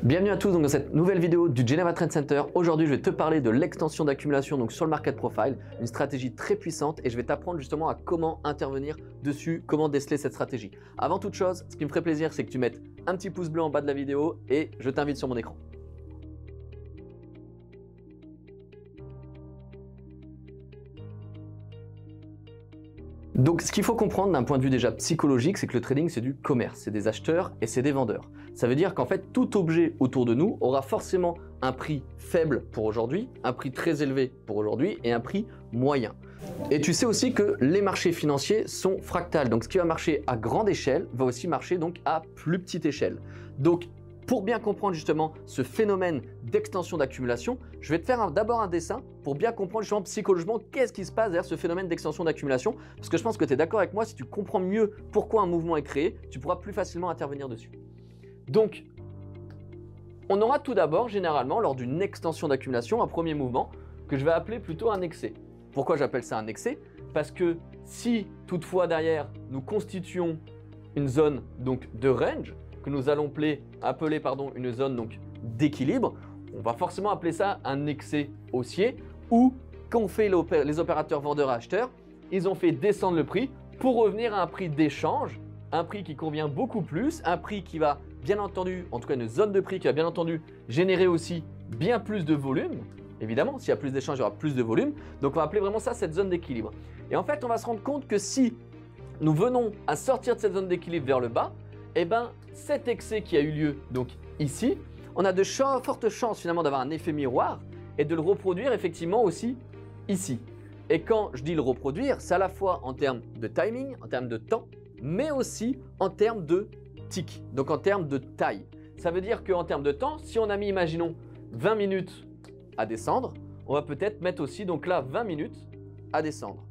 Bienvenue à tous dans cette nouvelle vidéo du Geneva Trend Center. Aujourd'hui, je vais te parler de l'extension d'accumulation donc sur le Market Profile, une stratégie très puissante et je vais t'apprendre justement à comment intervenir dessus, comment déceler cette stratégie. Avant toute chose, ce qui me ferait plaisir, c'est que tu mettes un petit pouce bleu en bas de la vidéo et je t'invite sur mon écran. Donc ce qu'il faut comprendre d'un point de vue déjà psychologique, c'est que le trading c'est du commerce, c'est des acheteurs et c'est des vendeurs. Ça veut dire qu'en fait tout objet autour de nous aura forcément un prix faible pour aujourd'hui, un prix très élevé pour aujourd'hui et un prix moyen. Et tu sais aussi que les marchés financiers sont fractales, donc ce qui va marcher à grande échelle va aussi marcher donc à plus petite échelle. Donc pour bien comprendre justement ce phénomène d'extension d'accumulation, je vais te faire d'abord un dessin pour bien comprendre justement psychologiquement qu'est-ce qui se passe derrière ce phénomène d'extension d'accumulation. Parce que je pense que tu es d'accord avec moi, si tu comprends mieux pourquoi un mouvement est créé, tu pourras plus facilement intervenir dessus. Donc, on aura tout d'abord généralement lors d'une extension d'accumulation un premier mouvement que je vais appeler plutôt un excès. Pourquoi j'appelle ça un excès? Parce que si toutefois derrière nous constituons une zone donc de range, que nous allons appeler une zone donc d'équilibre, on va forcément appeler ça un excès haussier ou quand on fait les opérateurs vendeurs-acheteurs, ils ont fait descendre le prix pour revenir à un prix d'échange, un prix qui convient beaucoup plus, un prix qui va bien entendu, en tout cas une zone de prix qui va bien entendu générer aussi bien plus de volume. Évidemment, s'il y a plus d'échanges, il y aura plus de volume. Donc on va appeler vraiment ça cette zone d'équilibre. Et en fait, on va se rendre compte que si nous venons à sortir de cette zone d'équilibre vers le bas, eh bien, cet excès qui a eu lieu donc ici, on a de fortes chances finalement d'avoir un effet miroir et de le reproduire effectivement aussi ici. Et quand je dis le reproduire, c'est à la fois en termes de timing, en termes de temps, mais aussi en termes de tick, donc en termes de taille. Ça veut dire qu'en termes de temps, si on a mis, imaginons, 20 minutes à descendre, on va peut-être mettre aussi donc là 20 minutes à descendre.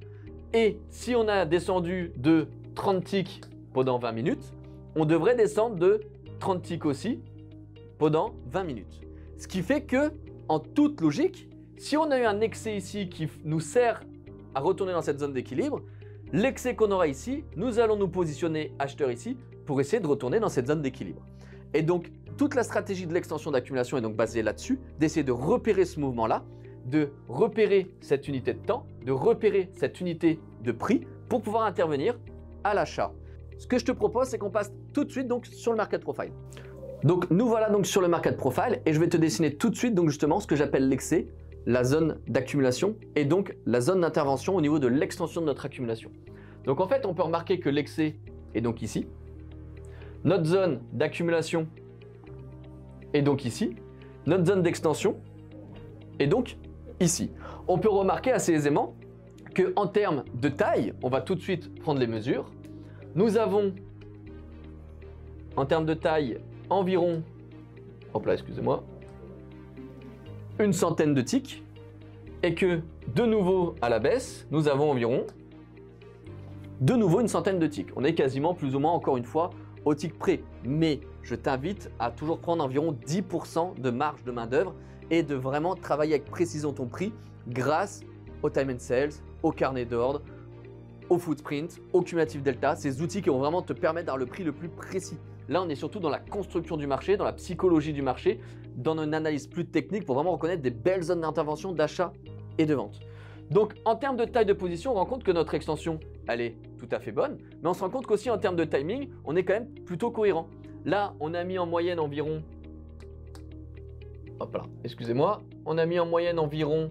Et si on a descendu de 30 ticks pendant 20 minutes, on devrait descendre de 30 ticks aussi pendant 20 minutes. Ce qui fait que, en toute logique, si on a eu un excès ici qui nous sert à retourner dans cette zone d'équilibre, l'excès qu'on aura ici, nous allons nous positionner acheteurs ici pour essayer de retourner dans cette zone d'équilibre. Et donc, toute la stratégie de l'extension d'accumulation est donc basée là-dessus, d'essayer de repérer ce mouvement-là, de repérer cette unité de temps, de repérer cette unité de prix pour pouvoir intervenir à l'achat. Ce que je te propose, c'est qu'on passe tout de suite donc sur le Market Profile. Donc nous voilà donc sur le Market Profile et je vais te dessiner tout de suite donc justement ce que j'appelle l'excès, la zone d'accumulation et donc la zone d'intervention au niveau de l'extension de notre accumulation. Donc en fait, on peut remarquer que l'excès est donc ici. Notre zone d'accumulation est donc ici. Notre zone d'extension est donc ici. On peut remarquer assez aisément qu'en termes de taille, on va tout de suite prendre les mesures. Nous avons, en termes de taille, environ, hop là, excusez-moi, une centaine de ticks et que, de nouveau à la baisse, nous avons environ, de nouveau une centaine de ticks. On est quasiment plus ou moins, encore une fois, au tick près. Mais je t'invite à toujours prendre environ 10% de marge de main d'œuvre et de vraiment travailler avec précision ton prix grâce au time and sales, au carnet d'ordre, au footprint, au cumulatif delta, ces outils qui vont vraiment te permettre d'avoir le prix le plus précis. Là, on est surtout dans la construction du marché, dans la psychologie du marché, dans une analyse plus technique pour vraiment reconnaître des belles zones d'intervention, d'achat et de vente. Donc, en termes de taille de position, on rend compte que notre extension, elle est tout à fait bonne, mais on se rend compte qu'aussi en termes de timing, on est quand même plutôt cohérent. Là, on a mis en moyenne environ, hop là, excusez-moi, on a mis en moyenne environ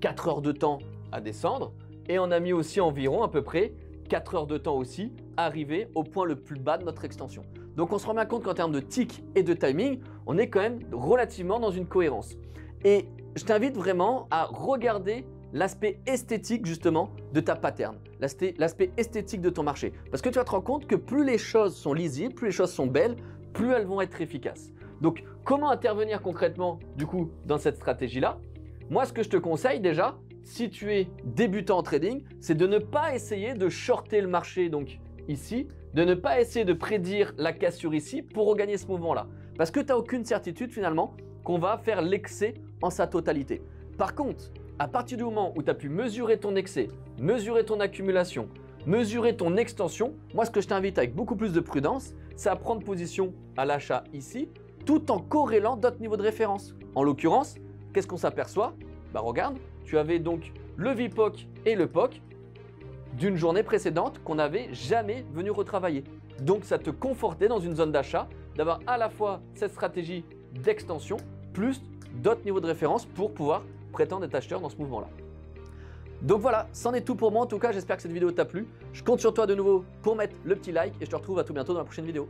4 heures de temps à descendre. Et on a mis aussi environ à peu près 4 heures de temps aussi à arriver au point le plus bas de notre extension. Donc on se rend bien compte qu'en termes de tick et de timing, on est quand même relativement dans une cohérence. Et je t'invite vraiment à regarder l'aspect esthétique justement de ta pattern, l'aspect esthétique de ton marché. Parce que tu vas te rendre compte que plus les choses sont lisibles, plus les choses sont belles, plus elles vont être efficaces. Donc comment intervenir concrètement du coup dans cette stratégie-là? Moi, ce que je te conseille déjà, si tu es débutant en trading, c'est de ne pas essayer de shorter le marché donc ici, de ne pas essayer de prédire la cassure ici pour regagner ce mouvement-là. Parce que tu n'as aucune certitude finalement qu'on va faire l'excès en sa totalité. Par contre, à partir du moment où tu as pu mesurer ton excès, mesurer ton accumulation, mesurer ton extension, moi ce que je t'invite avec beaucoup plus de prudence, c'est à prendre position à l'achat ici tout en corrélant d'autres niveaux de référence. En l'occurrence, qu'est-ce qu'on s'aperçoit? Bah regarde, tu avais donc le VPOC et le POC d'une journée précédente qu'on n'avait jamais venu retravailler. Donc ça te confortait dans une zone d'achat d'avoir à la fois cette stratégie d'extension plus d'autres niveaux de référence pour pouvoir prétendre être acheteur dans ce mouvement-là. Donc voilà, c'en est tout pour moi. En tout cas, j'espère que cette vidéo t'a plu. Je compte sur toi de nouveau pour mettre le petit like et je te retrouve à tout bientôt dans la prochaine vidéo.